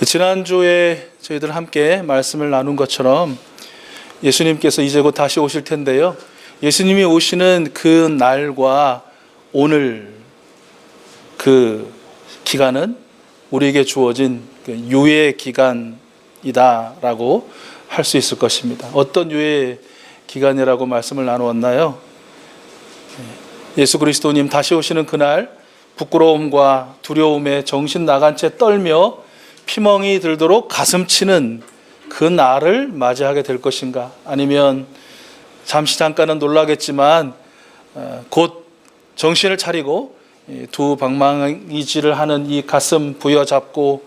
지난주에 저희들 함께 말씀을 나눈 것처럼 예수님께서 이제 곧 다시 오실 텐데요. 예수님이 오시는 그 날과 오늘 그 기간은 우리에게 주어진 유예 기간이다라고 할 수 있을 것입니다. 어떤 유예 기간이라고 말씀을 나누었나요? 예수 그리스도님 다시 오시는 그날 부끄러움과 두려움에 정신 나간 채 떨며 피멍이 들도록 가슴치는 그 날을 맞이하게 될 것인가? 아니면 잠시 잠깐은 놀라겠지만 곧 정신을 차리고 두 방망이질을 하는 이 가슴 부여잡고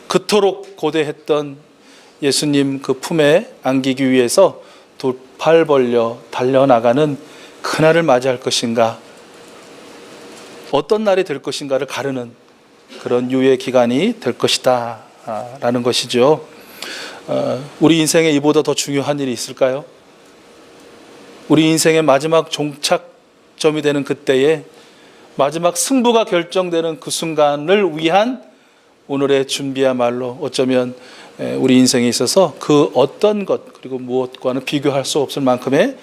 그토록 고대했던 예수님 그 품에 안기기 위해서 두 팔 벌려 달려나가는 그날을 맞이할 것인가? 어떤 날이 될 것인가를 가르는 그런 유예 기간이 될 것이다 라는 것이죠. 우리 인생에 이보다 더 중요한 일이 있을까요? 우리 인생의 마지막 종착점이 되는 그때에 마지막 승부가 결정되는 그 순간을 위한 오늘의 준비야말로 어쩌면 우리 인생에 있어서 그 어떤 것 그리고 무엇과는 비교할 수 없을 만큼의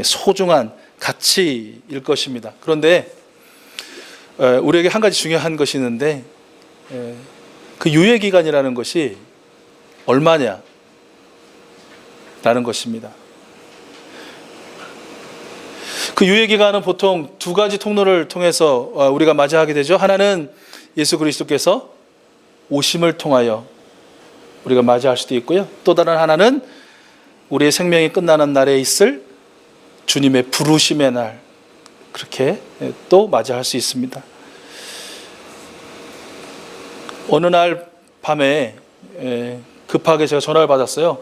소중한 가치일 것입니다. 그런데 우리에게 한 가지 중요한 것이 있는데 그 유예기간이라는 것이 얼마냐 라는 것입니다. 그 유예기간은 보통 두 가지 통로를 통해서 우리가 맞이하게 되죠. 하나는 예수 그리스도께서 오심을 통하여 우리가 맞이할 수도 있고요. 또 다른 하나는 우리의 생명이 끝나는 날에 있을 주님의 부르심의 날, 그렇게 또 맞이할 수 있습니다. 어느 날 밤에 급하게 제가 전화를 받았어요.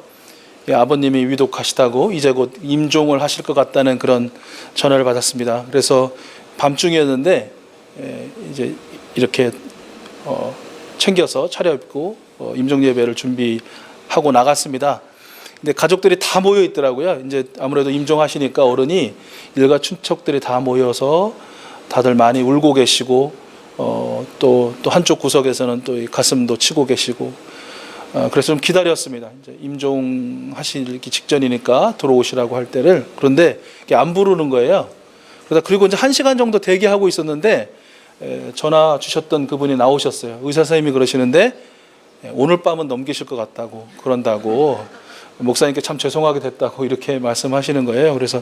아버님이 위독하시다고 이제 곧 임종을 하실 것 같다는 그런 전화를 받았습니다. 그래서 밤중이었는데 이제 이렇게 챙겨서 차려입고 임종 예배를 준비하고 나갔습니다. 근데 가족들이 다 모여 있더라고요. 이제 아무래도 임종하시니까 어른이 일가 친척들이 다 모여서 다들 많이 울고 계시고 또 한쪽 구석에서는 또 가슴도 치고 계시고 그래서 좀 기다렸습니다. 이제 임종하시기 직전이니까 들어오시라고 할 때를. 그런데 안 부르는 거예요. 그리고 이제 1시간 정도 대기하고 있었는데 전화 주셨던 그분이 나오셨어요. 의사 선생님이 그러시는데 오늘 밤은 넘기실 것 같다고 그런다고 목사님께 참 죄송하게 됐다고 이렇게 말씀하시는 거예요. 그래서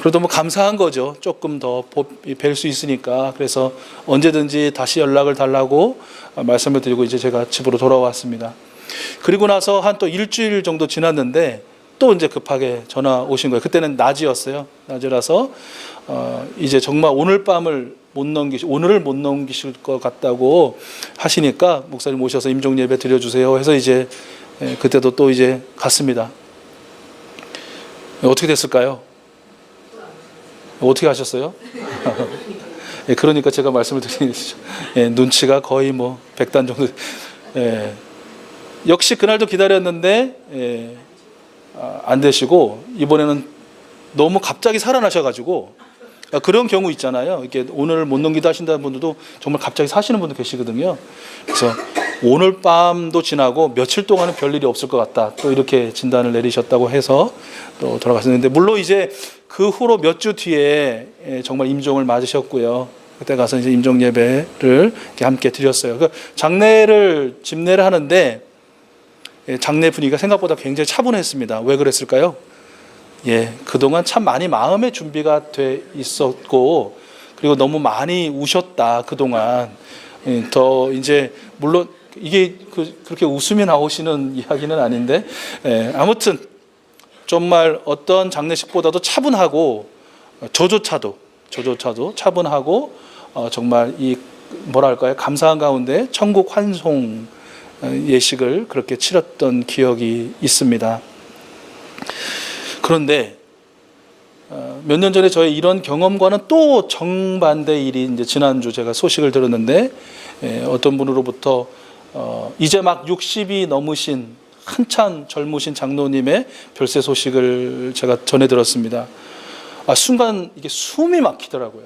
그래도 뭐 감사한 거죠. 조금 더 뵐 수 있으니까. 그래서 언제든지 다시 연락을 달라고 말씀을 드리고 이제 제가 집으로 돌아왔습니다. 그리고 나서 한 또 일주일 정도 지났는데 또 이제 급하게 전화 오신 거예요. 그때는 낮이었어요. 낮이라서 이제 정말 오늘을 못 넘기실 것 같다고 하시니까 목사님 오셔서 임종 예배 드려주세요 해서 이제 그때도 또 이제 갔습니다. 어떻게 됐을까요? 어떻게 하셨어요? 그러니까 제가 말씀을 드리는 것이죠. 눈치가 거의 뭐 100단 정도. 역시 그날도 기다렸는데 안 되시고 이번에는 너무 갑자기 살아나셔가지고 그런 경우 있잖아요. 이렇게 오늘 못 넘기다 하신다는 분들도 정말 갑자기 사시는 분도 계시거든요. 그래서 오늘 밤도 지나고 며칠 동안은 별일이 없을 것 같다. 또 이렇게 진단을 내리셨다고 해서 또 돌아가셨는데 물론 이제 그 후로 몇 주 뒤에 정말 임종을 맞으셨고요. 그때 가서 이제 임종 예배를 함께 드렸어요. 그 집례를 하는데 장례 분위기가 생각보다 굉장히 차분했습니다. 왜 그랬을까요? 그동안 참 많이 마음의 준비가 돼 있었고 그리고 너무 많이 우셨다 그동안. 더 이제 물론 이게 그렇게 웃음이 나오시는 이야기는 아닌데 아무튼 정말 어떤 장례식보다도 차분하고 저조차도 차분하고 정말 이 뭐랄까요 감사한 가운데 천국 환송 예식을 그렇게 치렀던 기억이 있습니다. 그런데 몇 년 전에 저의 이런 경험과는 또 정반대 일이 이제 지난주 제가 소식을 들었는데 어떤 분으로부터 이제 막 60이 넘으신 한참 젊으신 장로님의 별세 소식을 제가 전해 들었습니다. 순간 이게 숨이 막히더라고요.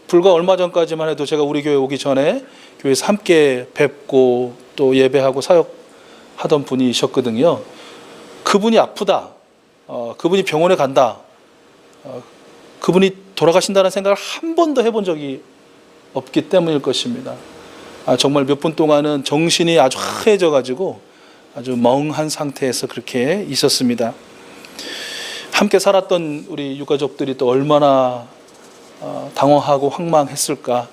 불과 얼마 전까지만 해도 제가 우리 교회 오기 전에 교회에서 함께 뵙고 또 예배하고 사역하던 분이셨거든요. 그분이 아프다, 그분이 병원에 간다, 그분이 돌아가신다는 생각을 한 번도 해본 적이 없기 때문일 것입니다. 정말 몇 분 동안은 정신이 아주 하얘져 가지고 아주 멍한 상태에서 그렇게 있었습니다. 함께 살았던 우리 유가족들이 또 얼마나 당황하고 황망했을까.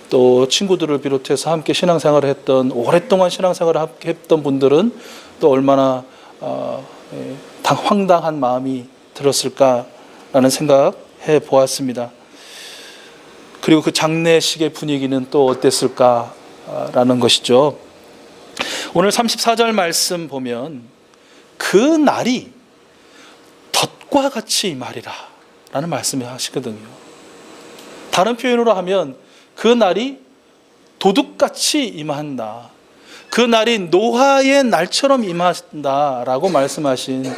또 친구들을 비롯해서 함께 신앙생활을 했던, 오랫동안 신앙생활을 함께 했던 분들은 또 얼마나 황당한 마음이 들었을까라는 생각해 보았습니다. 그리고 그 장례식의 분위기는 또 어땠을까라는 것이죠. 오늘 34절 말씀 보면 그 날이 덫과 같이 임하리라 라는 말씀을 하시거든요. 다른 표현으로 하면 그 날이 도둑같이 임한다, 그 날이 노하의 날처럼 임한다 라고 말씀하신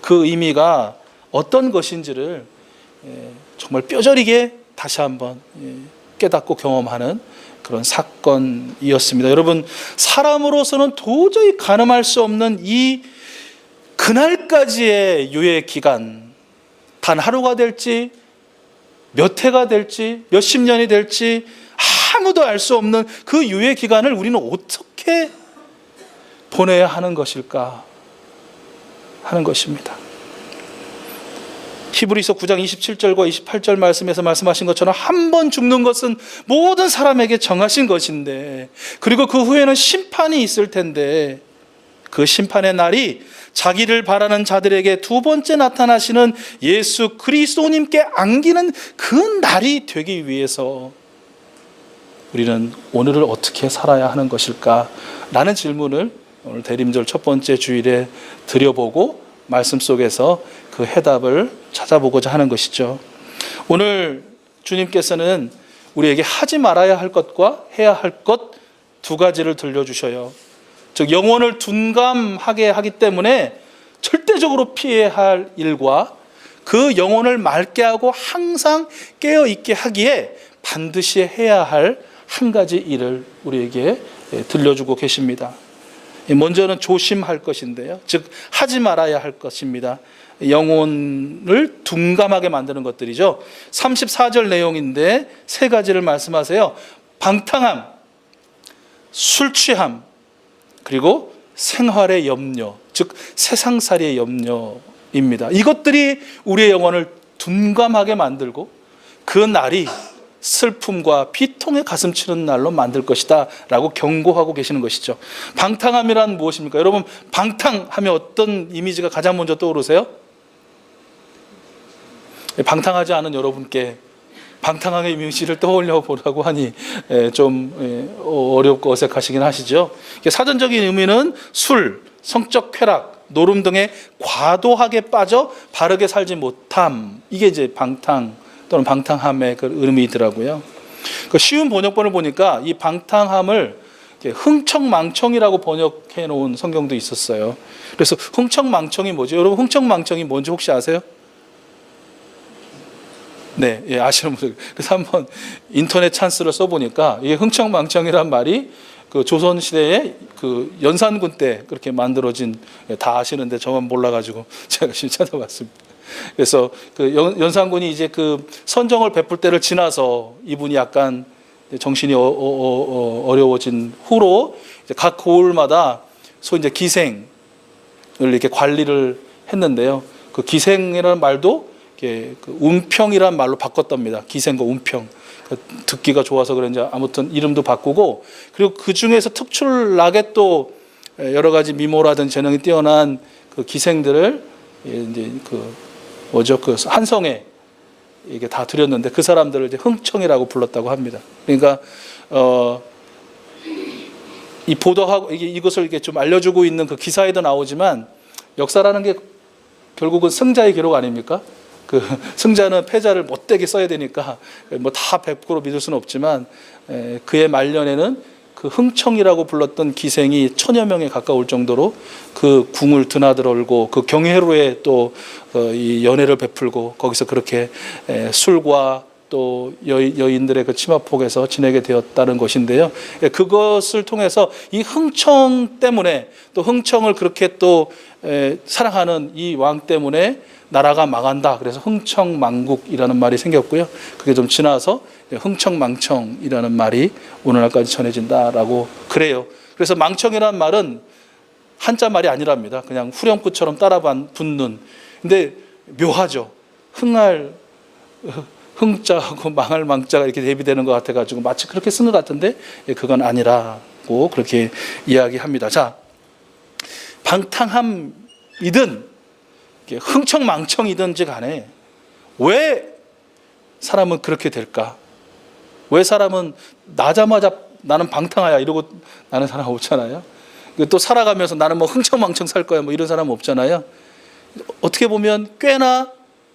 그 의미가 어떤 것인지를 정말 뼈저리게 다시 한번 깨닫고 경험하는 그런 사건이었습니다. 여러분, 사람으로서는 도저히 가늠할 수 없는 이 그날까지의 유예 기간, 단 하루가 될지 몇 해가 될지 몇십 년이 될지 아무도 알 수 없는 그 유예 기간을 우리는 어떻게 보내야 하는 것일까 하는 것입니다. 히브리서 9장 27절과 28절 말씀에서 말씀하신 것처럼 한 번 죽는 것은 모든 사람에게 정하신 것인데, 그리고 그 후에는 심판이 있을 텐데, 그 심판의 날이 자기를 바라는 자들에게 두 번째 나타나시는 예수 그리스도님께 안기는 그 날이 되기 위해서 우리는 오늘을 어떻게 살아야 하는 것일까 라는 질문을 오늘 대림절 첫 번째 주일에 드려보고 말씀 속에서 그 해답을 찾아보고자 하는 것이죠. 오늘 주님께서는 우리에게 하지 말아야 할 것과 해야 할 것 두 가지를 들려주셔요. 즉, 영혼을 둔감하게 하기 때문에 절대적으로 피해야 할 일과 그 영혼을 맑게 하고 항상 깨어있게 하기에 반드시 해야 할 한 가지 일을 우리에게 들려주고 계십니다. 먼저는 조심할 것인데요, 즉 하지 말아야 할 것입니다. 영혼을 둔감하게 만드는 것들이죠. 34절 내용인데 세 가지를 말씀하세요. 방탕함, 술 취함, 그리고 생활의 염려, 즉 세상살이의 염려입니다. 이것들이 우리의 영혼을 둔감하게 만들고 그 날이 슬픔과 비통의 가슴 치는 날로 만들 것이다 라고 경고하고 계시는 것이죠. 방탕함이란 무엇입니까? 여러분, 방탕하면 어떤 이미지가 가장 먼저 떠오르세요? 방탕하지 않은 여러분께 방탕함의 이미지를 떠올려 보라고 하니 좀 어렵고 어색하시긴 하시죠. 사전적인 의미는 술, 성적 쾌락, 노름 등에 과도하게 빠져 바르게 살지 못함, 이게 이제 방탕 또는 방탕함의 그 의미더라고요. 그 쉬운 번역본을 보니까 이 방탕함을 흥청망청이라고 번역해 놓은 성경도 있었어요. 그래서 흥청망청이 뭐죠? 여러분, 흥청망청이 뭔지 혹시 아세요? 네, 아시는 분들. 그래서 한번 인터넷 찬스를 써보니까 이게 흥청망청이란 말이 그 조선시대에 그 연산군 때 그렇게 만들어진, 다 아시는데 저만 몰라가지고 제가 열심히 찾아봤습니다. 그래서 그 연산군이 이제 그 선정을 베풀 때를 지나서 이분이 약간 정신이 어려워진 후로 이제 각 고을마다 소위 이제 기생을 이렇게 관리를 했는데요. 그 기생이라는 말도 그 운평이라는 말로 바꿨답니다. 기생과 운평. 듣기가 좋아서 그런지 아무튼 이름도 바꾸고, 그리고 그 중에서 특출나게 또 여러 가지 미모라든 재능이 뛰어난 그 기생들을 이제 그 한성에 이게 다 드렸는데 그 사람들을 이제 흥청이라고 불렀다고 합니다. 그러니까 이 보도하고 이것을 이렇게 좀 알려주고 있는 그 기사에도 나오지만, 역사라는 게 결국은 승자의 기록 아닙니까? 그 승자는 패자를 못되게 써야 되니까 뭐 다 100% 믿을 수는 없지만, 그의 말년에는 그 흥청이라고 불렀던 기생이 1000여 명에 가까울 정도로 그 궁을 드나들고 그 경회로에 또 이 연회를 베풀고 거기서 그렇게 술과 또 여인들의 그 치마폭에서 지내게 되었다는 것인데요. 그것을 통해서 이 흥청 때문에, 또 흥청을 그렇게 또 사랑하는 이 왕 때문에 나라가 망한다. 그래서 흥청망국이라는 말이 생겼고요. 그게 좀 지나서 흥청망청이라는 말이 오늘날까지 전해진다라고 그래요. 그래서 망청이라는 말은 한자 말이 아니랍니다. 그냥 후렴구처럼 따라 붙는. 근데 묘하죠. 흥자하고 망할 망자가 이렇게 대비되는 것 같아가지고 마치 그렇게 쓴 것 같은데 그건 아니라고 그렇게 이야기합니다. 자, 방탕함이든 흥청망청이든지 간에 왜 사람은 그렇게 될까? 왜 사람은 나자마자 나는 방탕하야 이러고 나는 사람 없잖아요. 또 살아가면서 나는 뭐 흥청망청 살 거야 뭐 이런 사람 없잖아요. 어떻게 보면 꽤나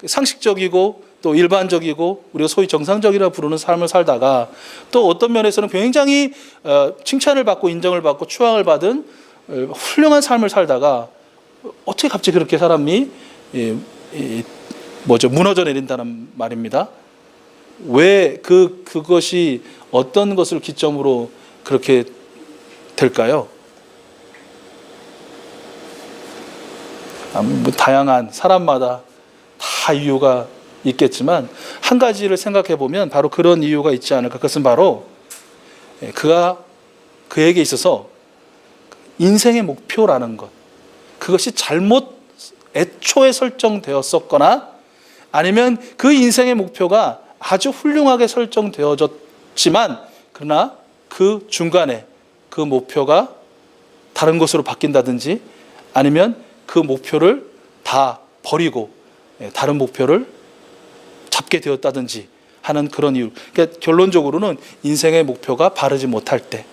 상식적이고 또 일반적이고 우리가 소위 정상적이라고 부르는 삶을 살다가 또 어떤 면에서는 굉장히 칭찬을 받고 인정을 받고 추앙을 받은 훌륭한 삶을 살다가 어떻게 갑자기 그렇게 사람이 무너져 내린다는 말입니다. 왜 그것이 어떤 것을 기점으로 그렇게 될까요? 뭐 다양한 사람마다 다 이유가 있겠지만 한 가지를 생각해 보면 바로 그런 이유가 있지 않을까. 그것은 바로 그에게 있어서 인생의 목표라는 것, 그것이 잘못 애초에 설정되었었거나 아니면 그 인생의 목표가 아주 훌륭하게 설정되어졌지만 그러나 그 중간에 그 목표가 다른 것으로 바뀐다든지 아니면 그 목표를 다 버리고 다른 목표를 잡게 되었다든지 하는 그런 이유. 그러니까 결론적으로는 인생의 목표가 바르지 못할 때,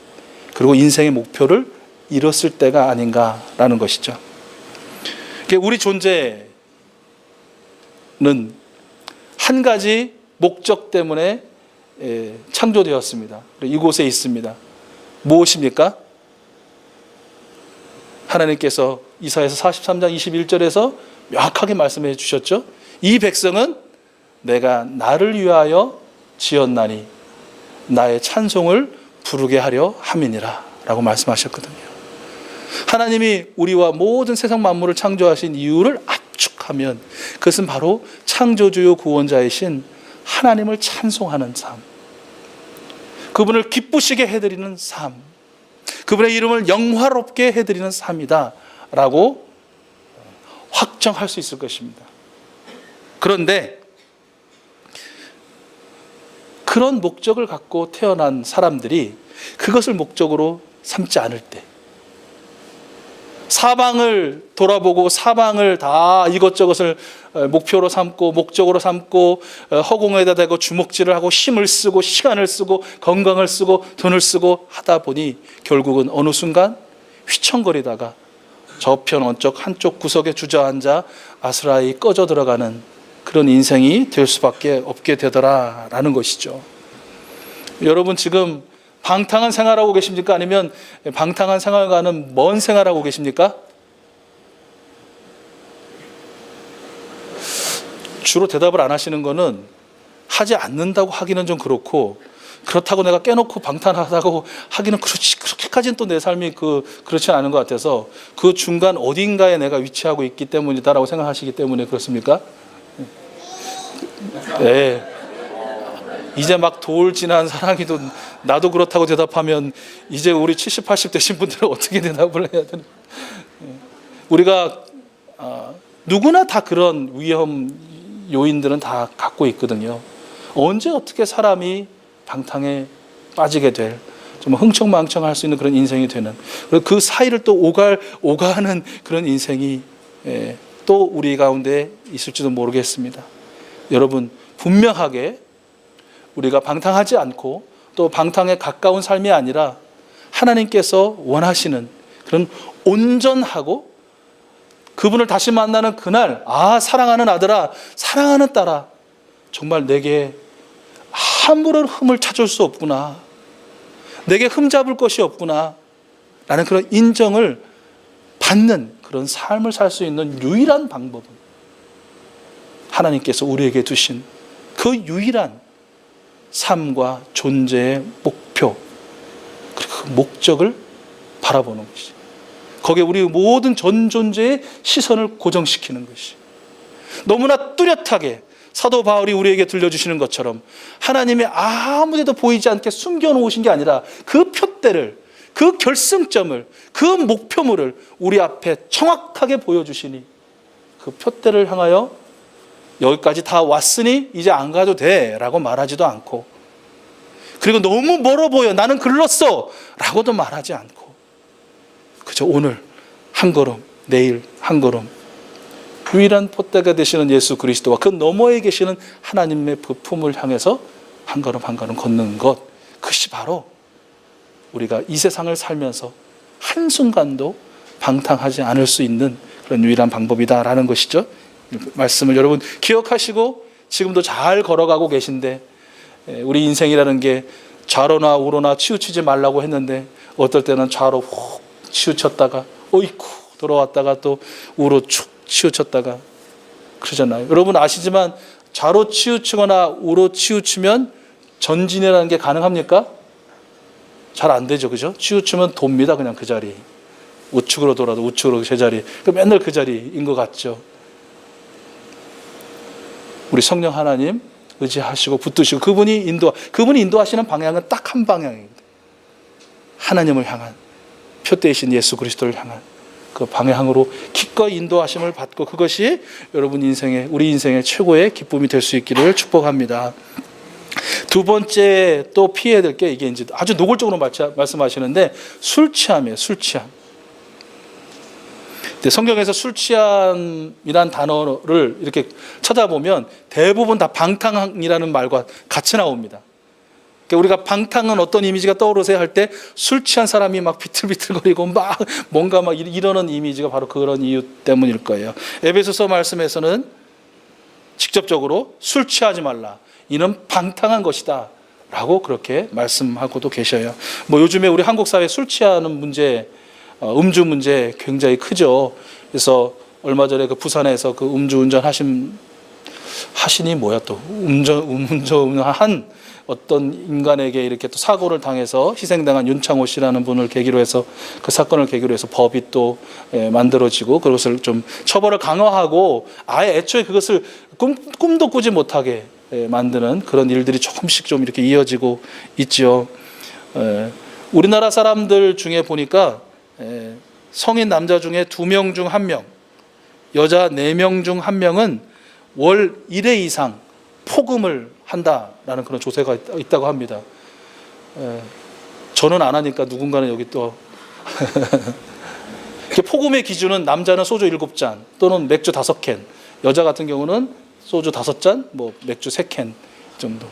그리고 인생의 목표를 잃었을 때가 아닌가라는 것이죠. 그러니까 우리 존재는 한 가지 목적 때문에 창조되었습니다. 이곳에 있습니다. 무엇입니까? 하나님께서 이사야서 43장 21절에서 명확하게 말씀해 주셨죠. 이 백성은 내가 나를 위하여 지었나니 나의 찬송을 부르게 하려 함이니라 라고 말씀하셨거든요. 하나님이 우리와 모든 세상 만물을 창조하신 이유를 압축하면 그것은 바로 창조주요 구원자이신 하나님을 찬송하는 삶, 그분을 기쁘시게 해드리는 삶, 그분의 이름을 영화롭게 해드리는 삶이다 라고 확정할 수 있을 것입니다. 그런데 그런 목적을 갖고 태어난 사람들이 그것을 목적으로 삼지 않을 때, 사방을 돌아보고 사방을 다 이것저것을 목표로 삼고 목적으로 삼고 허공에다 대고 주먹질을 하고 힘을 쓰고 시간을 쓰고 건강을 쓰고 돈을 쓰고 하다 보니 결국은 어느 순간 휘청거리다가 저편 언적 한쪽 구석에 주저앉아 아스라이 꺼져 들어가는 그런 인생이 될 수밖에 없게 되더라라는 것이죠. 여러분 지금 방탕한 생활하고 계십니까? 아니면 방탕한 생활과는 먼 생활하고 계십니까? 주로 대답을 안 하시는 거는 하지 않는다고 하기는 좀 그렇고, 그렇다고 내가 깨놓고 방탕하다고 하기는 그렇게까지는 또 내 삶이 그렇지 않은 것 같아서 그 중간 어딘가에 내가 위치하고 있기 때문이다라고 생각하시기 때문에 그렇습니까? 네. 이제 막 돌 지난 사랑이도 나도 그렇다고 대답하면 이제 우리 70, 80 되신 분들은 어떻게 대답을 해야 되나? 우리가 누구나 다 그런 위험 요인들은 다 갖고 있거든요. 언제 어떻게 사람이 방탕에 빠지게 될, 좀 흥청망청할 수 있는 그런 인생이 되는, 그 사이를 또 오가는 그런 인생이 또 우리 가운데 있을지도 모르겠습니다. 여러분 분명하게 우리가 방탕하지 않고 또 방탕에 가까운 삶이 아니라 하나님께서 원하시는 그런 온전하고 그분을 다시 만나는 그날, 사랑하는 아들아, 사랑하는 딸아, 정말 내게 아무런 흠을 찾을 수 없구나, 내게 흠잡을 것이 없구나 라는 그런 인정을 받는 그런 삶을 살 수 있는 유일한 방법은 하나님께서 우리에게 두신 그 유일한 삶과 존재의 목표, 그리고 그 목적을 바라보는 것이, 거기에 우리 모든 전 존재의 시선을 고정시키는 것이, 너무나 뚜렷하게 사도 바울이 우리에게 들려주시는 것처럼 하나님의 아무데도 보이지 않게 숨겨놓으신 게 아니라 그 표대를, 그 결승점을, 그 목표물을 우리 앞에 정확하게 보여주시니 그 표대를 향하여 여기까지 다 왔으니 이제 안 가도 돼 라고 말하지도 않고, 그리고 너무 멀어 보여 나는 글렀어 라고도 말하지 않고, 그저 오늘 한 걸음, 내일 한 걸음, 유일한 포대가 되시는 예수 그리스도와 그 너머에 계시는 하나님의 부품을 향해서 한 걸음 한 걸음 걷는 것, 그것이 바로 우리가 이 세상을 살면서 한순간도 방탕하지 않을 수 있는 그런 유일한 방법이다라는 것이죠. 말씀을 여러분 기억하시고 지금도 잘 걸어가고 계신데, 우리 인생이라는 게 좌로나 우로나 치우치지 말라고 했는데 어떨 때는 좌로 훅 치우쳤다가 어이쿠 돌아왔다가 또 우로 축 치우쳤다가 그러잖아요. 여러분 아시지만 좌로 치우치거나 우로 치우치면 전진이라는 게 가능합니까? 잘 안 되죠, 그죠? 치우치면 돕니다, 그냥 그 자리. 우측으로 돌아도 우측으로 제자리, 맨날 그 자리인 것 같죠. 우리 성령 하나님 의지하시고 붙드시고 그분이 인도하시는 방향은 딱 한 방향입니다. 하나님을 향한, 표대이신 예수 그리스도를 향한 그 방향으로 기꺼이 인도하심을 받고, 그것이 여러분 인생의, 우리 인생의 최고의 기쁨이 될 수 있기를 축복합니다. 두 번째 또 피해야 될 게, 이게 이제 아주 노골적으로 말씀하시는데 술 취함이에요. 술 취함. 성경에서 술 취함이란 단어를 이렇게 찾아보면 대부분 다 방탕이라는 말과 같이 나옵니다. 우리가 방탕은 어떤 이미지가 떠오르세요 할 때 술 취한 사람이 막 비틀비틀거리고 막 뭔가 막 이러는 이미지가 바로 그런 이유 때문일 거예요. 에베소서 말씀에서는 직접적으로 술 취하지 말라, 이는 방탕한 것이다 라고 그렇게 말씀하고도 계셔요. 요즘에 우리 한국 사회 술 취하는 문제, 음주 문제 굉장히 크죠. 그래서 얼마 전에 그 부산에서 그 음주운전 하신이 뭐야 또 음주한 어떤 인간에게 이렇게 또 사고를 당해서 희생당한 윤창호 씨라는 분을 계기로 해서, 그 사건을 계기로 해서 법이 또 만들어지고 그것을 좀 처벌을 강화하고 아예 애초에 그것을 꿈도 꾸지 못하게 만드는 그런 일들이 조금씩 좀 이렇게 이어지고 있죠. 우리나라 사람들 중에 보니까 성인 남자 중에 2명 중 1명, 여자 4명 중 1명은 월 1회 이상 폭음을 한다라는 그런 조사가 있다고 합니다. 저는 안 하니까 누군가는 여기 또 폭음의 기준은 남자는 소주 7잔 또는 맥주 5캔, 여자 같은 경우는 소주 5잔, 맥주 3캔 정도.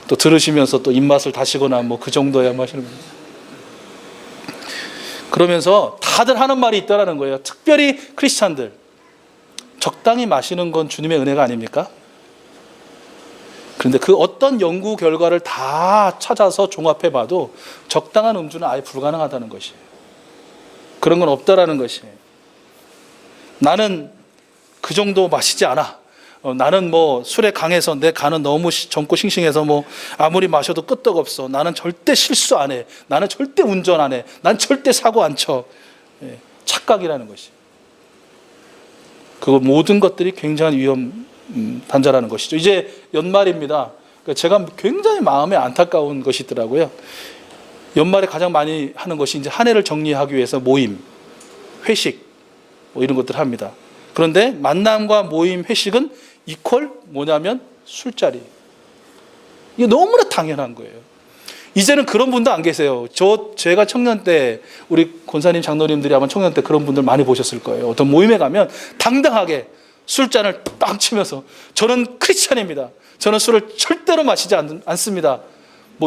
또 들으시면서 또 입맛을 다시거나 그 정도야 마시는 거예요. 그러면서 다들 하는 말이 있다라는 거예요. 특별히 크리스찬들, 적당히 마시는 건 주님의 은혜가 아닙니까? 그런데 그 어떤 연구 결과를 다 찾아서 종합해봐도 적당한 음주는 아예 불가능하다는 것이에요. 그런 건 없다라는 것이에요. 나는 그 정도 마시지 않아. 나는 술에 강해서 내 간은 너무 젊고 싱싱해서 아무리 마셔도 끄떡 없어. 나는 절대 실수 안 해. 나는 절대 운전 안 해. 난 절대 사고 안 쳐. 착각이라는 것이. 그 모든 것들이 굉장한 위험 단자라는 것이죠. 이제 연말입니다. 제가 굉장히 마음에 안타까운 것이 있더라고요. 연말에 가장 많이 하는 것이 이제 한 해를 정리하기 위해서 모임, 회식 이런 것들을 합니다. 그런데 만남과 모임, 회식은 이퀄 뭐냐면 술자리. 이게 너무나 당연한 거예요. 이제는 그런 분도 안 계세요. 제가 청년 때, 우리 권사님, 장로님들이 아마 청년 때 그런 분들 많이 보셨을 거예요. 어떤 모임에 가면 당당하게 술잔을 딱 치면서 저는 크리스찬입니다. 저는 술을 절대로 마시지 않습니다.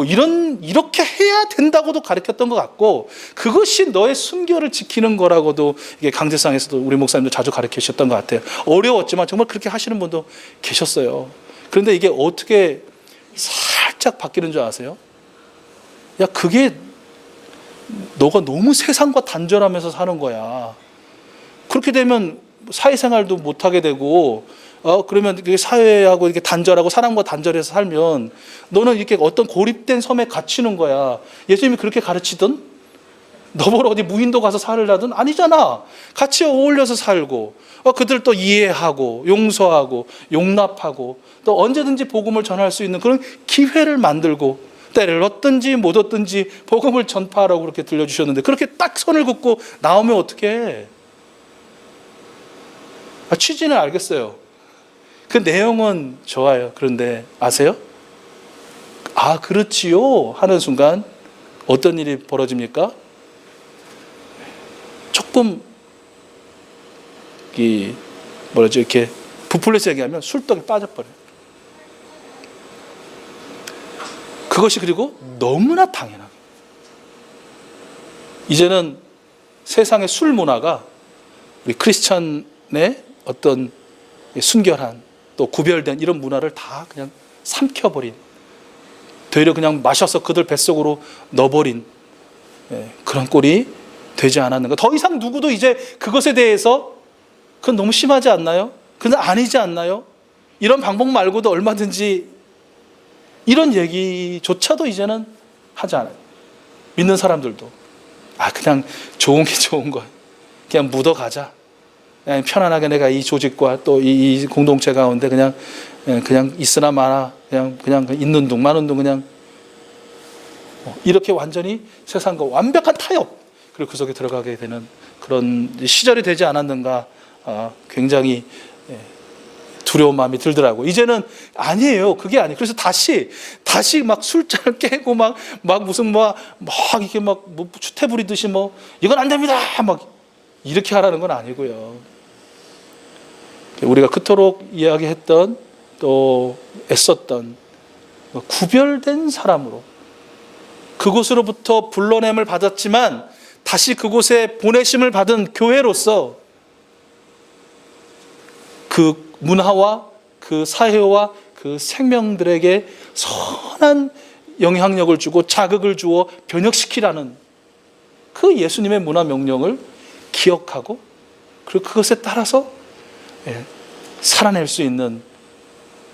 이렇게 해야 된다고도 가르쳤던 것 같고, 그것이 너의 순결을 지키는 거라고도 이게 강제상에서도 우리 목사님도 자주 가르치셨던 것 같아요. 어려웠지만 정말 그렇게 하시는 분도 계셨어요. 그런데 이게 어떻게 살짝 바뀌는 줄 아세요? 야, 그게 너가 너무 세상과 단절하면서 사는 거야. 그렇게 되면 사회생활도 못하게 되고 그러면 이렇게 사회하고 이렇게 단절하고 사람과 단절해서 살면 너는 이렇게 어떤 고립된 섬에 갇히는 거야. 예수님이 그렇게 가르치던? 너보러 어디 무인도 가서 살으라든? 아니잖아. 같이 어울려서 살고, 그들 또 이해하고, 용서하고, 용납하고, 또 언제든지 복음을 전할 수 있는 그런 기회를 만들고, 때를 얻든지 못 얻든지 복음을 전파하라고 그렇게 들려주셨는데, 그렇게 딱 선을 긋고 나오면 어떡해? 취지는 알겠어요. 그 내용은 좋아요. 그런데 아세요? 그렇지요 하는 순간 어떤 일이 벌어집니까? 조금 이렇게 부풀려서 얘기하면 술독에 빠져버려요. 그것이 그리고 너무나 당연하게 이제는 세상의 술 문화가 우리 크리스천의 어떤 순결한 또 구별된 이런 문화를 다 그냥 삼켜버린, 되려 그냥 마셔서 그들 뱃속으로 넣어버린 그런 꼴이 되지 않았는가. 더 이상 누구도 이제 그것에 대해서 그건 너무 심하지 않나요? 그건 아니지 않나요? 이런 방법 말고도 얼마든지 이런 얘기조차도 이제는 하지 않아요. 믿는 사람들도 그냥 좋은 게 좋은 거야. 그냥 묻어가자. 그냥 편안하게 내가 이 조직과 또 이 공동체 가운데 그냥 있으나 마나 그냥 있는 둥 마는 둥 그냥 이렇게 완전히 세상과 완벽한 타협, 그리고 그 속에 들어가게 되는 그런 시절이 되지 않았는가. 굉장히 두려운 마음이 들더라고. 이제는 아니에요. 그게 아니에요. 그래서 다시 막 술잔을 깨고 막 무슨 이렇게 추태 부리듯이 이건 안 됩니다. 막 이렇게 하라는 건 아니고요. 우리가 그토록 이야기했던 또 애썼던 구별된 사람으로 그곳으로부터 불러냄을 받았지만 다시 그곳에 보내심을 받은 교회로서 그 문화와 그 사회와 그 생명들에게 선한 영향력을 주고 자극을 주어 변혁시키라는 그 예수님의 문화 명령을 기억하고 그리고 그것에 따라서 살아낼 수 있는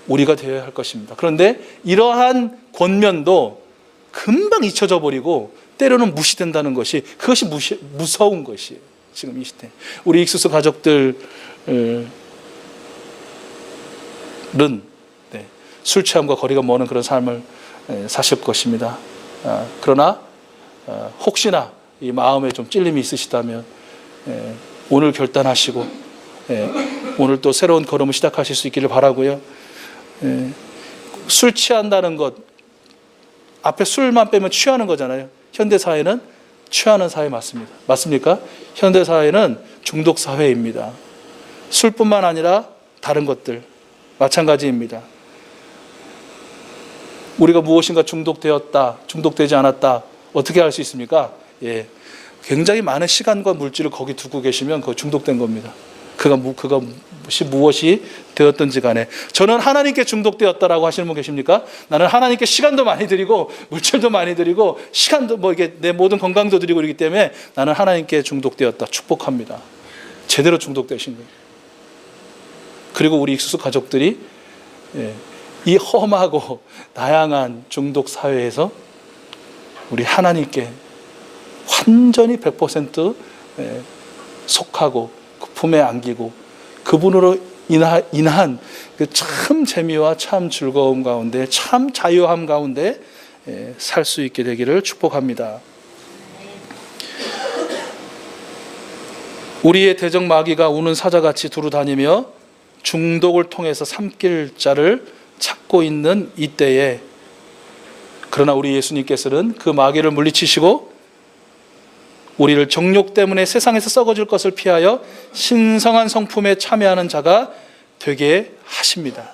우리가 되어야 할 것입니다. 그런데 이러한 권면도 금방 잊혀져 버리고 때로는 무시된다는 것이, 그것이 무서운 것이에요. 지금 이 시대 우리 익수수 가족들은 술 취함과 거리가 먼 그런 삶을 사실 것입니다. 그러나 혹시나 이 마음에 좀 찔림이 있으시다면 오늘 결단하시고 오늘 또 새로운 걸음을 시작하실 수 있기를 바라고요. 술 취한다는 것, 앞에 술만 빼면 취하는 거잖아요. 현대사회는 취하는 사회 맞습니까? 현대사회는 중독사회입니다. 술뿐만 아니라 다른 것들 마찬가지입니다. 우리가 무엇인가 중독되었다, 중독되지 않았다, 어떻게 알 수 있습니까? 굉장히 많은 시간과 물질을 거기 두고 계시면 그거 중독된 겁니다. 무엇이 되었든지 간에. 저는 하나님께 중독되었다라고 하시는 분 계십니까? 나는 하나님께 시간도 많이 드리고 물질도 많이 드리고 시간도 이게 내 모든 건강도 드리고 이러기 때문에 나는 하나님께 중독되었다. 축복합니다. 제대로 중독되신 거예요. 그리고 우리 익수수 가족들이 이 험하고 다양한 중독 사회에서 우리 하나님께 완전히 100% 속하고 그 품에 안기고 그분으로 인한 그 참 재미와 참 즐거움 가운데 참 자유함 가운데 살 수 있게 되기를 축복합니다. 우리의 대적 마귀가 우는 사자같이 두루다니며 중독을 통해서 삼킬 자를 찾고 있는 이때에, 그러나 우리 예수님께서는 그 마귀를 물리치시고 우리를 정욕 때문에 세상에서 썩어질 것을 피하여 신성한 성품에 참여하는 자가 되게 하십니다.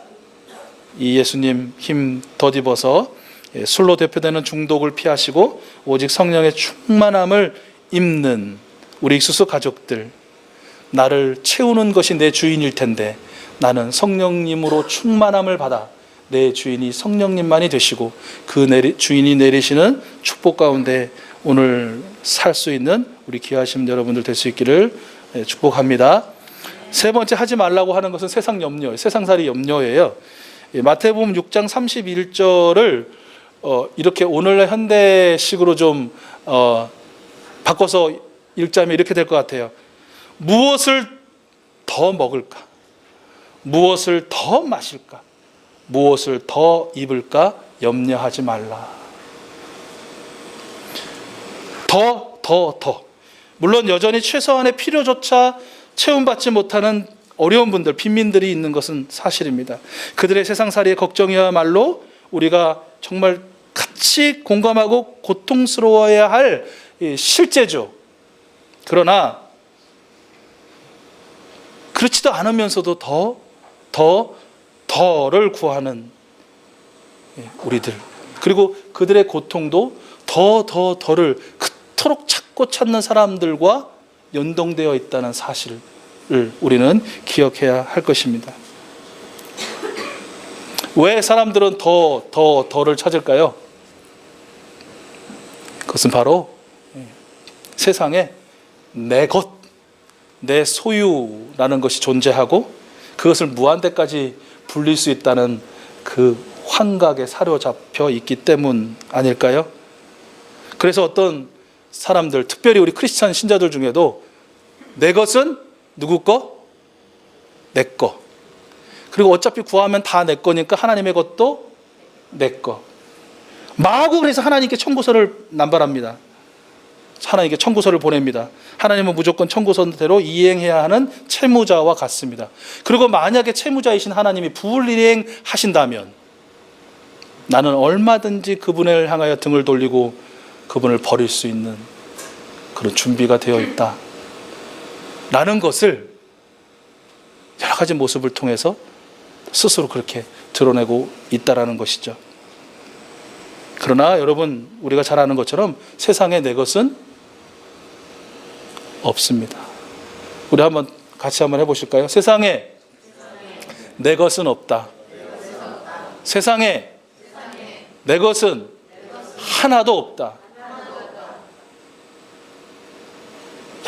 이 예수님 힘 덧입어서 술로 대표되는 중독을 피하시고 오직 성령의 충만함을 입는 우리 익수수 가족들, 나를 채우는 것이 내 주인일 텐데 나는 성령님으로 충만함을 받아 내 주인이 성령님만이 되시고 그 주인이 내리시는 축복 가운데 오늘 살 수 있는 우리 귀하신 여러분들 될 수 있기를 축복합니다. 세 번째 하지 말라고 하는 것은 세상 염려, 세상살이 염려예요. 마태복음 6장 31절을 이렇게 오늘 현대식으로 좀 바꿔서 읽자면 이렇게 될 것 같아요. 무엇을 더 먹을까? 무엇을 더 마실까? 무엇을 더 입을까? 염려하지 말라. 더. 물론 여전히 최소한의 필요조차 채움받지 못하는 어려운 분들, 빈민들이 있는 것은 사실입니다. 그들의 세상살이의 걱정이야말로 우리가 정말 같이 공감하고 고통스러워야 할 실제죠. 그러나 그렇지도 않으면서도 더를 구하는 우리들, 그리고 그들의 고통도 더를 그토록 찾는 사람들과 연동되어 있다는 사실을 우리는 기억해야 할 것입니다. 왜 사람들은 더를 찾을까요? 그것은 바로 세상에 내 것, 내 소유라는 것이 존재하고 그것을 무한대까지 불릴 수 있다는 그 환각에 사로잡혀 있기 때문 아닐까요? 그래서 어떤 사람들, 특별히 우리 크리스찬 신자들 중에도 내 것은 누구 거? 내 거. 그리고 어차피 구하면 다 내 거니까 하나님의 것도 내 거. 마구 그래서 하나님께 청구서를 남발합니다. 하나님께 청구서를 보냅니다. 하나님은 무조건 청구서대로 이행해야 하는 채무자와 같습니다. 그리고 만약에 채무자이신 하나님이 불이행하신다면 나는 얼마든지 그분을 향하여 등을 돌리고 그분을 버릴 수 있는 그런 준비가 되어 있다 라는 것을 여러 가지 모습을 통해서 스스로 그렇게 드러내고 있다라는 것이죠. 그러나 여러분, 우리가 잘 아는 것처럼 세상에 내 것은 없습니다. 우리 같이 한번 해보실까요? 세상에 내 것은 없다. 세상에 내 것은 하나도 없다.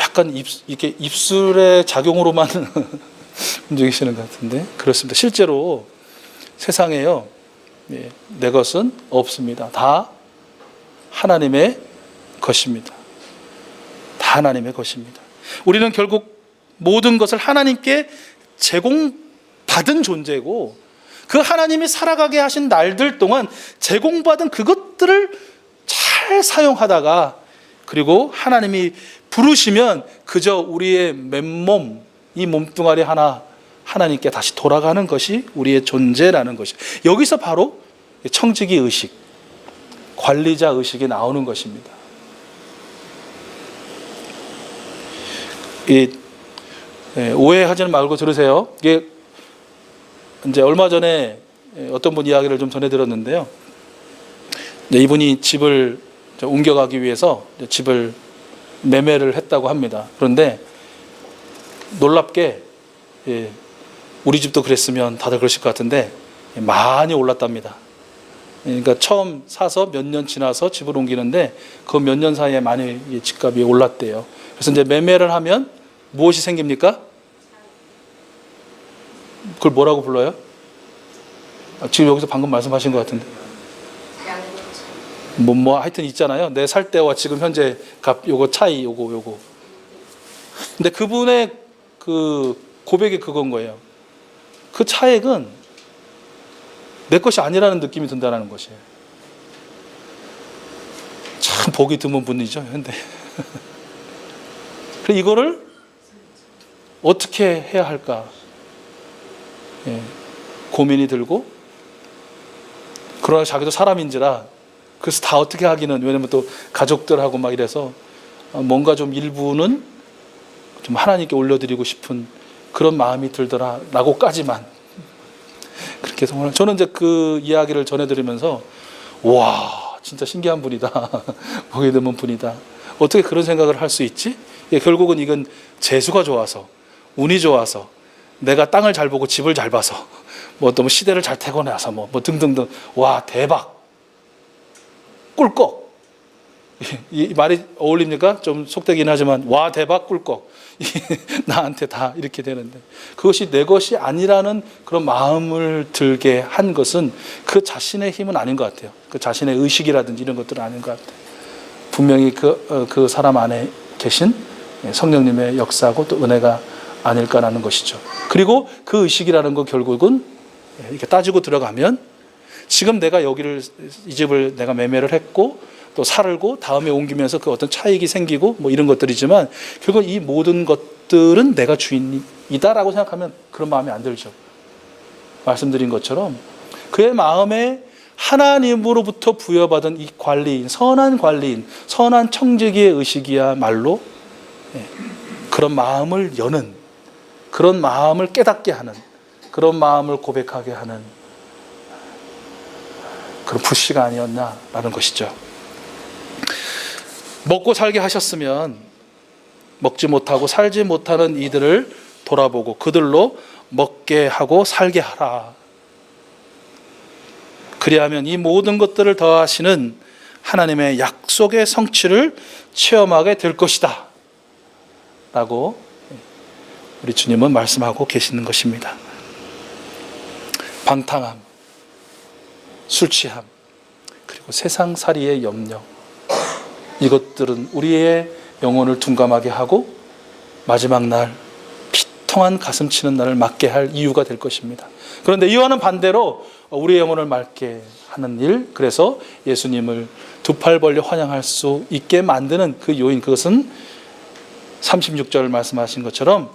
약간 이렇게 입술의 작용으로만 움직이시는 것 같은데 그렇습니다. 실제로 세상에요, 내 것은 없습니다. 다 하나님의 것입니다. 다 하나님의 것입니다. 우리는 결국 모든 것을 하나님께 제공받은 존재고 그 하나님이 살아가게 하신 날들 동안 제공받은 그것들을 잘 사용하다가 그리고 하나님이 부르시면 그저 우리의 맨몸, 이 몸뚱아리 하나 하나님께 다시 돌아가는 것이 우리의 존재라는 것이, 여기서 바로 청지기 의식, 관리자 의식이 나오는 것입니다. 오해하지는 말고 들으세요. 이게 이제 얼마 전에 어떤 분 이야기를 좀 전해드렸는데요. 이분이 집을 옮겨가기 위해서 집을 매매를 했다고 합니다. 그런데 놀랍게 우리 집도 그랬으면 다들 그러실 것 같은데 많이 올랐답니다. 그러니까 처음 사서 몇 년 지나서 집을 옮기는데 그 몇 년 사이에 많이 집값이 올랐대요. 그래서 이제 매매를 하면 무엇이 생깁니까? 그걸 뭐라고 불러요? 지금 여기서 방금 말씀하신 것 같은데 하여튼 있잖아요. 내 살 때와 지금 현재 값 요거 차이 요거. 근데 그분의 그 고백이 그건 거예요. 그 차액은 내 것이 아니라는 느낌이 든다는 것이에요. 참 보기 드문 분이죠, 현대. 그래서 이거를 어떻게 해야 할까? 고민이 들고, 그러나 자기도 사람인지라 그래서 다 어떻게 하기는, 왜냐면 또 가족들하고 막 이래서 뭔가 좀 일부는 좀 하나님께 올려드리고 싶은 그런 마음이 들더라라고까지만 그렇게 해서 저는 이제 그 이야기를 전해드리면서 와, 진짜 신기한 분이다. 보기 드문 분이다. 어떻게 그런 생각을 할 수 있지? 결국은 이건 재수가 좋아서, 운이 좋아서, 내가 땅을 잘 보고 집을 잘 봐서, 또 시대를 잘 태고 나서 뭐 등등등. 와, 대박, 꿀꺽, 이 말이 어울립니까? 좀 속되긴 하지만 와 대박 꿀꺽 나한테 다 이렇게 되는데, 그것이 내 것이 아니라는 그런 마음을 들게 한 것은 그 자신의 힘은 아닌 것 같아요. 그 자신의 의식이라든지 이런 것들은 아닌 것 같아요. 분명히 그 사람 안에 계신 성령님의 역사하고 또 은혜가 아닐까라는 것이죠. 그리고 그 의식이라는 거 결국은 이렇게 따지고 들어가면, 지금 내가 여기를, 이 집을 내가 매매를 했고 또 살고 다음에 옮기면서 그 어떤 차익이 생기고 뭐 이런 것들이지만, 결국 이 모든 것들은 내가 주인이다라고 생각하면 그런 마음이 안 들죠. 말씀드린 것처럼 그의 마음에 하나님으로부터 부여받은 이 관리인, 선한 관리인, 선한 청지기의 의식이야말로 그런 마음을 여는, 그런 마음을 깨닫게 하는, 그런 마음을 고백하게 하는 그런 불씨가 아니었나라는 것이죠. 먹고 살게 하셨으면 먹지 못하고 살지 못하는 이들을 돌아보고 그들로 먹게 하고 살게 하라. 그리하면 이 모든 것들을 더하시는 하나님의 약속의 성취를 체험하게 될 것이다 라고 우리 주님은 말씀하고 계시는 것입니다. 방탕함, 술 취함, 그리고 세상살이의 염려, 이것들은 우리의 영혼을 둔감하게 하고 마지막 날 비통한 가슴 치는 날을 맞게 할 이유가 될 것입니다. 그런데 이와는 반대로 우리의 영혼을 맑게 하는 일, 그래서 예수님을 두 팔 벌려 환영할 수 있게 만드는 그 요인, 그것은 36절 말씀하신 것처럼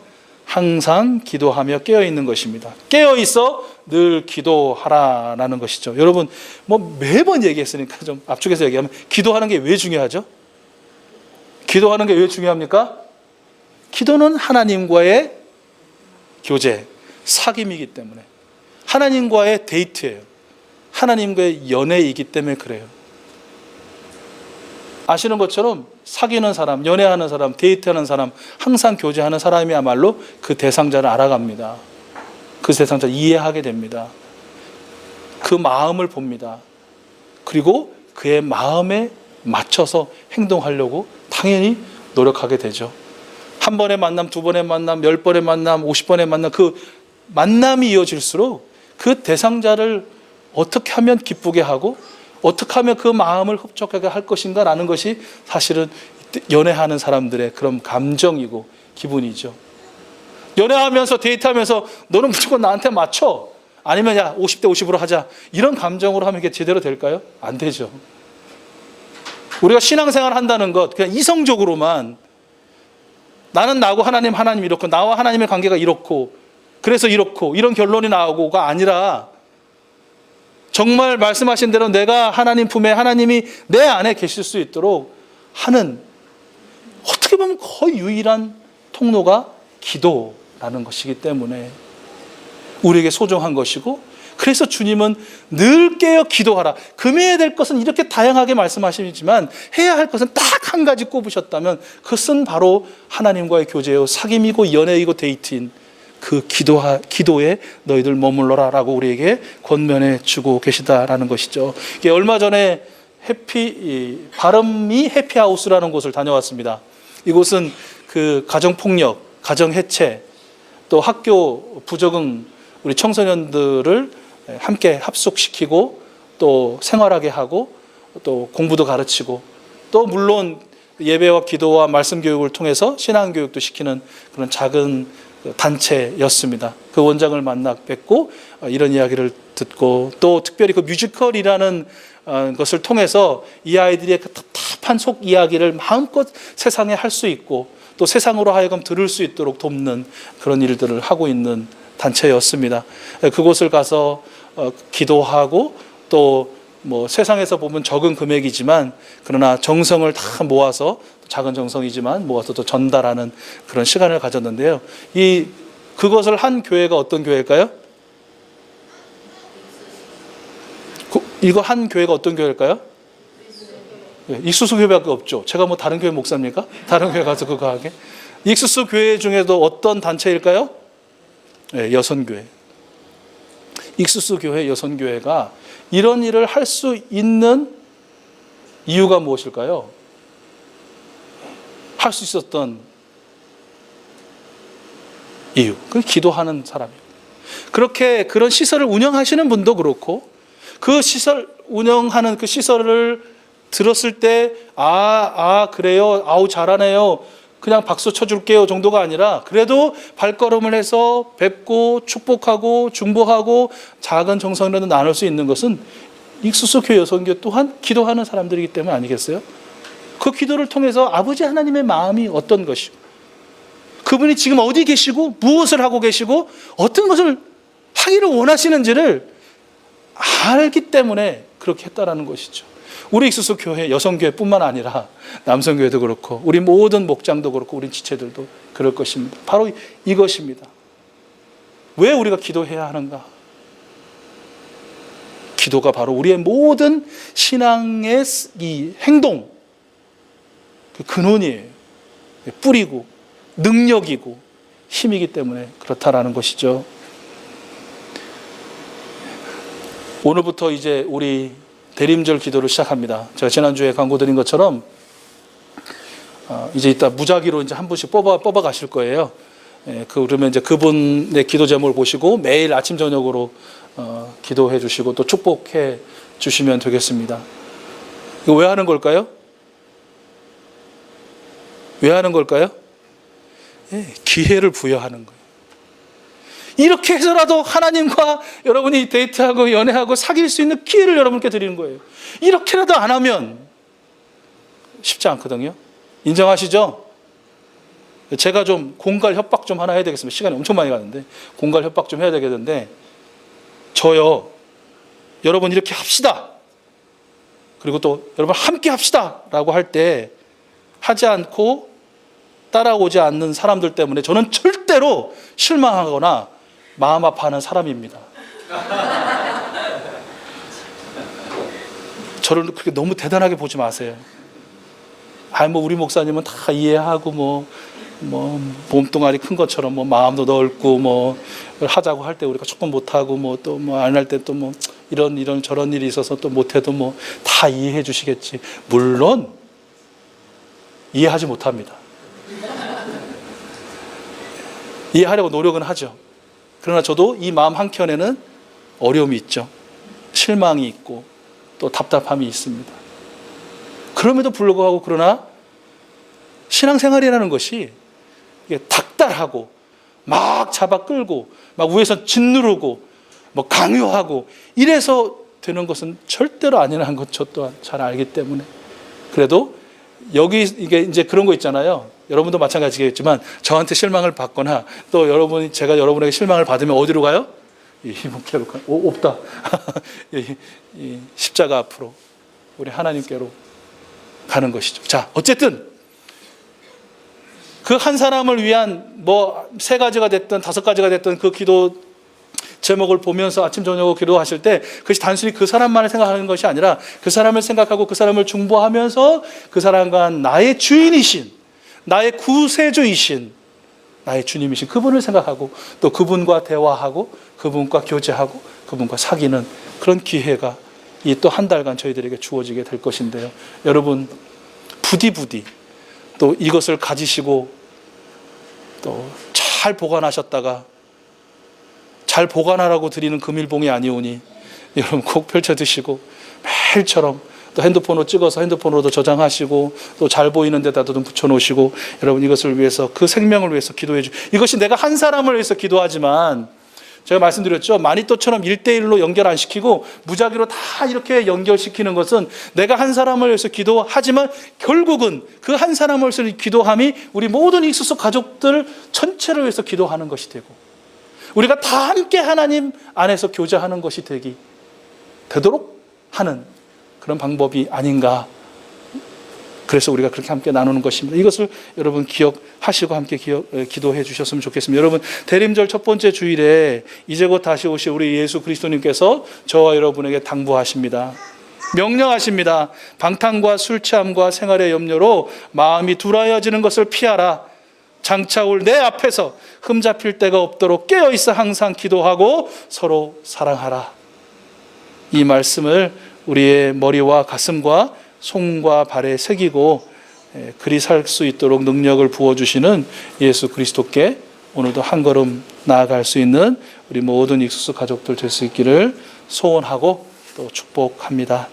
항상 기도하며 깨어있는 것입니다. 깨어있어 늘 기도하라라는 것이죠. 여러분, 뭐 매번 얘기했으니까 좀 압축해서 얘기하면, 기도하는 게 왜 중요하죠? 기도하는 게 왜 중요합니까? 기도는 하나님과의 교제, 사귐이기 때문에, 하나님과의 데이트예요. 하나님과의 연애이기 때문에 그래요. 아시는 것처럼 사귀는 사람, 연애하는 사람, 데이트하는 사람, 항상 교제하는 사람이야말로 그 대상자를 알아갑니다. 그 대상자를 이해하게 됩니다. 그 마음을 봅니다. 그리고 그의 마음에 맞춰서 행동하려고 당연히 노력하게 되죠. 한 번의 만남, 두 번의 만남, 10번의 만남, 50번의 만남, 그 만남이 이어질수록 그 대상자를 어떻게 하면 기쁘게 하고 어떻게 하면 그 마음을 흡족하게 할 것인가 라는 것이 사실은 연애하는 사람들의 그런 감정이고 기분이죠. 연애하면서 데이트하면서 너는 무조건 나한테 맞춰, 아니면 야 50대 50으로 하자, 이런 감정으로 하면 이게 제대로 될까요? 안 되죠. 우리가 신앙생활 한다는 것, 그냥 이성적으로만 나는 나고 하나님 이렇고, 나와 하나님의 관계가 이렇고 그래서 이렇고 이런 결론이 나오고가 아니라, 정말 말씀하신 대로 내가 하나님 품에, 하나님이 내 안에 계실 수 있도록 하는, 어떻게 보면 거의 유일한 통로가 기도라는 것이기 때문에 우리에게 소중한 것이고, 그래서 주님은 늘 깨어 기도하라. 금해야 될 것은 이렇게 다양하게 말씀하시지만 해야 할 것은 딱 한 가지 꼽으셨다면 그것은 바로 하나님과의 교제요, 사귐이고 연애이고 데이트인 그 기도에 너희들 머물러라 라고 우리에게 권면해 주고 계시다라는 것이죠. 이게 얼마 전에 바름이 해피하우스라는 곳을 다녀왔습니다. 이곳은 그 가정폭력, 가정해체, 또 학교 부적응 우리 청소년들을 함께 합숙시키고 또 생활하게 하고 또 공부도 가르치고, 또 물론 예배와 기도와 말씀 교육을 통해서 신앙 교육도 시키는 그런 작은 단체였습니다. 그 원장을 만나 뵙고 이런 이야기를 듣고, 또 특별히 그 뮤지컬이라는 것을 통해서 이 아이들의 그 답답한 속 이야기를 마음껏 세상에 할 수 있고, 또 세상으로 하여금 들을 수 있도록 돕는 그런 일들을 하고 있는 단체였습니다. 그곳을 가서 기도하고, 또 뭐 세상에서 보면 적은 금액이지만 그러나 정성을 다 모아서, 작은 정성이지만 모아서 또 전달하는 그런 시간을 가졌는데요. 그것을 한 교회가 어떤 교회일까요? 이거 한 교회가 어떤 교회일까요? 익수수 교회밖에 없죠. 제가 뭐 다른 교회 목사입니까? 다른 교회 가서 그거 하게. 익수수 교회 중에도 어떤 단체일까요? 네, 여선교회. 익수수 교회, 여선교회가 이런 일을 할 수 있는 이유가 무엇일까요? 할 수 있었던 이유, 그 기도하는 사람이에요. 그렇게 그런 시설을 운영하시는 분도 그렇고, 그 시설 운영하는 그 시설을 들었을 때 그래요, 아우 잘하네요, 그냥 박수 쳐줄게요 정도가 아니라, 그래도 발걸음을 해서 뵙고 축복하고 중보하고 작은 정성이라도 나눌 수 있는 것은 익수수 교회 여성교 또한 기도하는 사람들이기 때문 아니겠어요? 그 기도를 통해서 아버지 하나님의 마음이 어떤 것이고, 그분이 지금 어디 계시고 무엇을 하고 계시고 어떤 것을 하기를 원하시는지를 알기 때문에 그렇게 했다라는 것이죠. 우리 익수수 교회, 여성교회뿐만 아니라 남성교회도 그렇고 우리 모든 목장도 그렇고 우리 지체들도 그럴 것입니다. 바로 이것입니다. 왜 우리가 기도해야 하는가? 기도가 바로 우리의 모든 신앙의 이 행동, 그 근원이에요. 뿌리고 능력이고 힘이기 때문에 그렇다라는 것이죠. 오늘부터 이제 우리 대림절 기도를 시작합니다. 제가 지난주에 광고드린 것처럼 이제 이따 무작위로 이제 한 분씩 뽑아 가실 거예요. 그러면 이제 그분의 기도 제목을 보시고 매일 아침 저녁으로 기도해 주시고 또 축복해 주시면 되겠습니다. 이거 왜 하는 걸까요? 왜 하는 걸까요? 기회를 부여하는 거예요. 이렇게 해서라도 하나님과 여러분이 데이트하고 연애하고 사귈 수 있는 기회를 여러분께 드리는 거예요. 이렇게라도 안 하면 쉽지 않거든요. 인정하시죠? 제가 좀 공갈 협박 좀 하나 해야 되겠습니다. 시간이 엄청 많이 가는데 공갈 협박 좀 해야 되겠는데, 저요, 여러분 이렇게 합시다, 그리고 또 여러분 함께 합시다 라고 할 때 하지 않고 따라오지 않는 사람들 때문에 저는 절대로 실망하거나 마음 아파하는 사람입니다. 저를 그렇게 너무 대단하게 보지 마세요. 우리 목사님은 다 이해하고 몸뚱아리 큰 것처럼 마음도 넓고 하자고 할 때 우리가 조금 못하고 또 안 할 때 또 이런 저런 일이 있어서 또 못해도 다 이해해 주시겠지. 물론 이해하지 못합니다. 이해하려고 노력은 하죠. 그러나 저도 이 마음 한켠에는 어려움이 있죠. 실망이 있고 또 답답함이 있습니다. 그럼에도 불구하고 그러나 신앙생활이라는 것이 닥달하고 막 잡아 끌고 막 위에서 짓누르고 강요하고 이래서 되는 것은 절대로 아니라는 것 저 또한 잘 알기 때문에, 그래도 여기 이게 이제 그런 거 있잖아요. 여러분도 마찬가지겠지만 저한테 실망을 받거나 또 제가 여러분에게 실망을 받으면 어디로 가요? 목회로 가요. 없다. 이 십자가 앞으로 우리 하나님께로 가는 것이죠. 자, 어쨌든 그 한 사람을 위한 3가지가 됐든 5가지가 됐든 그 기도 제목을 보면서 아침 저녁으로 기도하실 때 그것이 단순히 그 사람만을 생각하는 것이 아니라 그 사람을 생각하고 그 사람을 중보하면서 그 사람과 나의 주인이신, 나의 구세주이신, 나의 주님이신 그분을 생각하고 또 그분과 대화하고 그분과 교제하고 그분과 사귀는 그런 기회가 이 또 한 달간 저희들에게 주어지게 될 것인데요. 여러분 부디 또 이것을 가지시고 또 잘 보관하셨다가 잘 보관하라고 드리는 금일봉이 아니오니 여러분 꼭 펼쳐 드시고 매일처럼 또 핸드폰으로 찍어서 핸드폰으로도 저장하시고 또 잘 보이는 데다도 좀 붙여놓으시고, 여러분 이것을 위해서, 그 생명을 위해서 기도해 주시고, 이것이 내가 한 사람을 위해서 기도하지만 제가 말씀드렸죠. 마니또처럼 1대1로 연결 안 시키고 무작위로 다 이렇게 연결시키는 것은 내가 한 사람을 위해서 기도하지만 결국은 그 한 사람을 위해서 기도함이 우리 모든 익수수 가족들 전체를 위해서 기도하는 것이 되고 우리가 다 함께 하나님 안에서 교제하는 것이 되도록 하는 그런 방법이 아닌가. 그래서 우리가 그렇게 함께 나누는 것입니다. 이것을 여러분 기억하시고 함께 기도해 주셨으면 좋겠습니다. 여러분 대림절 첫 번째 주일에 이제 곧 다시 오실 우리 예수 그리스도님께서 저와 여러분에게 당부하십니다. 명령하십니다. 방탕과 술 취함과 생활의 염려로 마음이 둔하여지는 것을 피하라. 장차 올 내 앞에서 흠잡힐 데가 없도록 깨어있어 항상 기도하고 서로 사랑하라. 이 말씀을 우리의 머리와 가슴과 손과 발에 새기고 그리 살 수 있도록 능력을 부어주시는 예수 그리스도께 오늘도 한 걸음 나아갈 수 있는 우리 모든 익수수 가족들 될 수 있기를 소원하고 또 축복합니다.